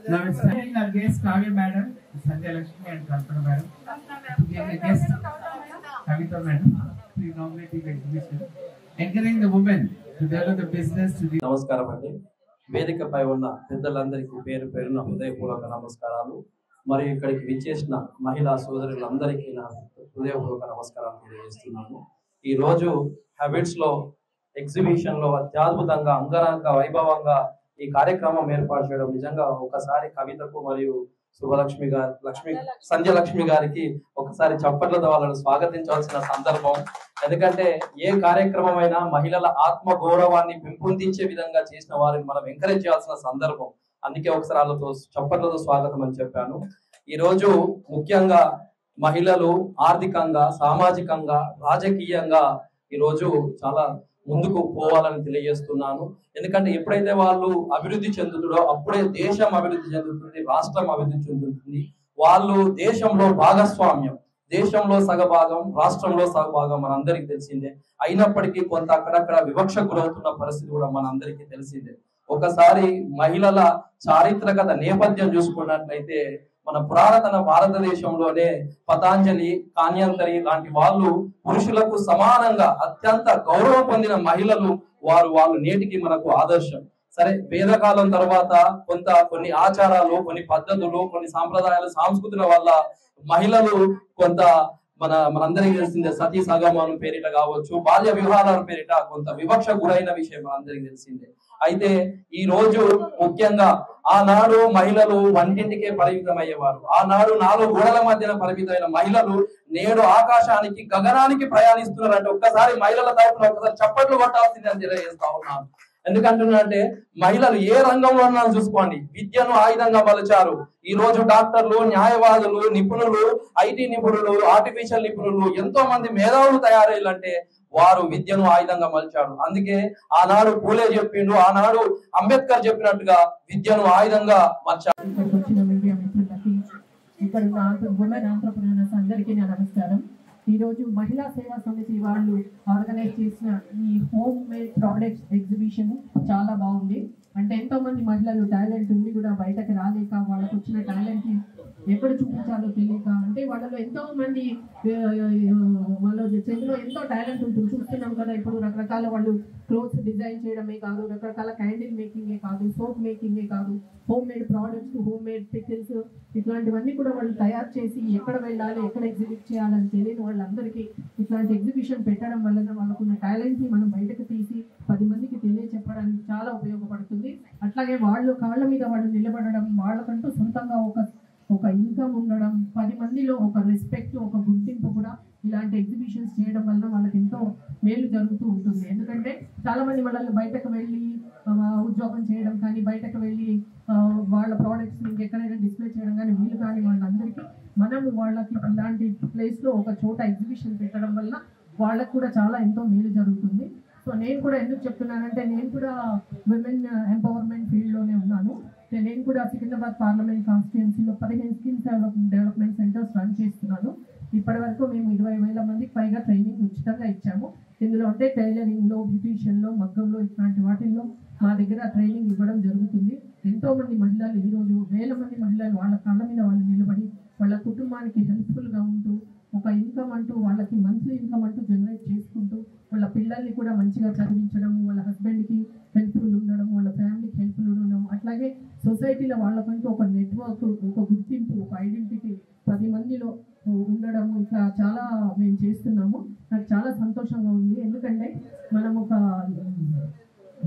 Now it's having our guest Kavya Madam, Sanjay Lakshmi and Kalpana Madam. We have a guest Kavita Madam to inaugurate the exhibition, encouraging the women to develop the business to the. నమస్కారం అండి. వేదికపై ఉన్న పెద్దలందరికీ పేరు పేరున హృదయపూర్వక నమస్కారాలు. మరియు ఇక్కడికి విచ్చేసిన మహిళా సోదరులందరికీ నా హృదయపూర్వక నమస్కారాలు తెలియజేస్తున్నాను. ఈ రోజు హ్యాబిట్స్ లో ఎగ్జిబిషన్ లో అత్యద్భుతంగా అంగరంగ వైభవంగా ఈ కార్యక్రమం ఏర్పాటు చేయడం నిజంగా ఒకసారి కవితకు మరియు శుభలక్ష్మి గారి సంజయ లక్ష్మి గారికి ఒకసారి చప్పట్లతో వాళ్ళను స్వాగతించాల్సిన సందర్భం. ఎందుకంటే ఏ కార్యక్రమం అయినా మహిళల ఆత్మ గౌరవాన్ని పెంపొందించే విధంగా చేసిన వారిని మనం ఎంకరేజ్ చేయాల్సిన సందర్భం. అందుకే ఒకసారి వాళ్ళతో చప్పట్లతో స్వాగతం అని చెప్పాను. ఈ రోజు ముఖ్యంగా మహిళలు ఆర్థికంగా, సామాజికంగా, రాజకీయంగా ఈ రోజు చాలా ముందుకు పోవాలని తెలియజేస్తున్నాను. ఎందుకంటే ఎప్పుడైతే వాళ్ళు అభివృద్ధి చెందుతుందో అప్పుడే దేశం అభివృద్ధి చెందుతుంది, రాష్ట్రం అభివృద్ధి చెందుతుంది. వాళ్ళు దేశంలో భాగస్వామ్యం, దేశంలో సగభాగం, రాష్ట్రంలో సగభాగం మనందరికీ తెలిసిందే. అయినప్పటికీ కొంత అక్కడక్కడ వివక్ష గురవుతున్న పరిస్థితి కూడా మనందరికీ తెలిసిందే. ఒకసారి మహిళల చారిత్రకత నేపథ్యం చూసుకున్నట్లయితే మన పురాతన భారతదేశంలోనే పతాంజలి, కాన్యంతరి లాంటి వాళ్ళు పురుషులకు సమానంగా అత్యంత గౌరవం పొందిన మహిళలు వాళ్ళు నేటికి మనకు ఆదర్శం. సరే, వేదకాలం తర్వాత కొన్ని ఆచారాలు, కొన్ని పద్ధతులు, కొన్ని సాంప్రదాయాలు, సంస్కృతుల వల్ల మహిళలు కొంత మనందరికీ తెలిసిందే సతీ సగమనం పేరిట కావచ్చు, బాల్య వివాహాల పేరిట కొంత వివక్ష గురైన విషయం మనందరికీ తెలిసిందే. అయితే ఈ రోజు ముఖ్యంగా ఆనాడు మహిళలు వంటింటికే పరిమితం అయ్యేవారు. ఆనాడు 4 గోడల మధ్యన పరిమితమైన మహిళలు నేడు ఆకాశానికి, గగనానికి ప్రయాణిస్తున్నారంటే ఒక్కసారి మహిళల తరపున ఒక్కసారి చప్పట్లు కొట్టాల్సింది అని తెలియజేస్తా ఉన్నాను. ఎందుకంటున్నారంటే మహిళలు ఏ రంగంలో ఉన్నా చూసుకోండి, విద్యను ఆయుధంగా మలిచారు. ఈ రోజు డాక్టర్లు, న్యాయవాదులు, నిపుణులు, ఐటీ నిపుణులు, ఆర్టిఫిషియల్ నిపుణులు, ఎంతో మంది మేధావులు తయారయ్యారంటే వారు విద్యను ఆయుధంగా మలిచారు. అందుకే ఆనాడు పూలే చెప్పిండు, ఆనాడు అంబేద్కర్ చెప్పినట్టుగా విద్యను ఆయుధంగా మలిచారు. ఇక్కడ ఉమెన్ ఆంటర్‌ప్రెన్యూర్స్ అందరికీ నా నమస్కారం. ఈరోజు మహిళా సేవా సమితి వాళ్ళు ఆర్గనైజ్ చేసిన ఈ హోమ్ మేడ్ ప్రోడక్ట్స్ ఎగ్జిబిషన్ చాలా బాగుంది. అంటే ఎంతో మంది మహిళలు టాలెంట్ ఉండి కూడా బయటకు రాలేక, వాళ్ళకు వచ్చిన టాలెంట్ని ఎక్కడ చూపించాలో తెలియక, అంటే వాళ్ళలో ఎంతో మంది వాళ్ళ చేతిలో ఎంతో టాలెంట్ ఉంటుంది. చూస్తున్నాం కదా, ఇప్పుడు రకరకాల వాళ్ళు క్లోత్స్ డిజైన్ చేయడమే కాదు, రకరకాల క్యాండిల్ మేకింగే కాదు, సోప్ మేకింగే కాదు, home made products, home made pickles, ఇట్లాంటివన్నీ కూడా వాళ్ళు తయారు చేసి ఎక్కడ వెళ్ళాలి, ఎక్కడ ఎగ్జిబిట్ చేయాలని తెలియని వాళ్ళందరికీ ఇట్లాంటి ఎగ్జిబిషన్ పెట్టడం వలన వాళ్ళకున్న టాలెంట్ని మనం బయటకు తీసి 10 మందికి తెలియచెప్పడానికి చాలా ఉపయోగపడుతుంది. అట్లాగే వాళ్ళు కాళ్ళ మీద వాళ్ళు నిలబడడం, వాళ్ళకంటూ సొంతంగా ఒక ఇన్కమ్ ఉండడం, 10 మందిలో ఒక రెస్పెక్ట్, ఒక గుర్తింపు కూడా ఇలాంటి ఎగ్జిబిషన్స్ చేయడం వల్ల వాళ్ళకి ఎంతో మేలు జరుగుతూ ఉంటుంది. ఎందుకంటే చాలా మంది మనల్ని బయటకు వెళ్ళి ఉద్యోగం చేయడం కానీ, బయటకు వెళ్ళి వాళ్ళ ప్రోడక్ట్స్ ఇంకెక్కడైనా డిస్ప్లే చేయడం కానీ వీలు కానీ వాళ్ళందరికీ మనము వాళ్ళకి ఇలాంటి ప్లేస్లో ఒక చోట ఎగ్జిబిషన్ పెట్టడం వల్ల వాళ్ళకు కూడా చాలా ఎంతో మేలు జరుగుతుంది. సో నేను కూడా ఎందుకు చెప్తున్నానంటే, నేను కూడా విమెన్ ఎంపవర్మెంట్ ఫీల్డ్లోనే ఉన్నాను. నేను కూడా సికింద్రాబాద్ పార్లమెంట్ కాన్స్టిట్యుయెన్సీలో 15 స్కిల్స్ డెవలప్మెంట్ సెంటర్స్ రన్ చేస్తున్నాను. ఇప్పటి వరకు మేము 20,000 మందికి పైగా ట్రైనింగ్ ఉచితంగా ఇచ్చాము. ఇందులో అంటే టైలరింగ్లో, బ్యూటీషియన్లో, మగ్గంలో, ఇట్లాంటి వాటిల్లో మా దగ్గర ట్రైనింగ్ ఇవ్వడం జరుగుతుంది. ఎంతోమంది మహిళలు ఈరోజు 1000 మంది మహిళలు వాళ్ళ కాళ్ళ మీద వాళ్ళు నిలబడి వాళ్ళ కుటుంబానికి హెల్ప్ఫుల్గా ఉంటూ ఒక ఇన్కమ్ అంటూ, వాళ్ళకి మంత్లీ ఇన్కమ్ అంటూ జనరేట్ చేసుకుంటూ, వాళ్ళ పిల్లల్ని కూడా మంచిగా చదివించడము, వాళ్ళ హస్బెండ్కి హెల్ప్ఫుల్ ఉండడం, వాళ్ళ ఫ్యామిలీకి హెల్ప్ఫుల్ ఉండడం, అట్లాగే సొసైటీలో వాళ్ళకంటూ ఒక నెట్వర్క్, ఒక గుర్తింపు, ఒక ఐడెంటిటీ 10 మందిలో ఉండడము, ఇట్లా చాలా మేము చేస్తున్నాము. నాకు చాలా సంతోషంగా ఉంది. ఎందుకంటే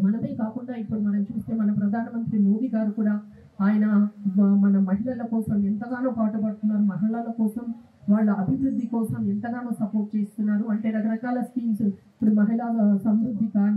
మనమే కాకుండా ఇప్పుడు మనం చూస్తే మన ప్రధానమంత్రి మోదీ గారు కూడా ఆయన మన మహిళల కోసం ఎంతగానో పాటుపడుతున్నారు. మహిళల కోసం, వాళ్ళ అభివృద్ధి కోసం ఎంతగానో సపోర్ట్ చేస్తున్నారు. అంటే రకరకాల స్కీమ్స్, ఇప్పుడు మహిళా సమృద్ధి కానీ,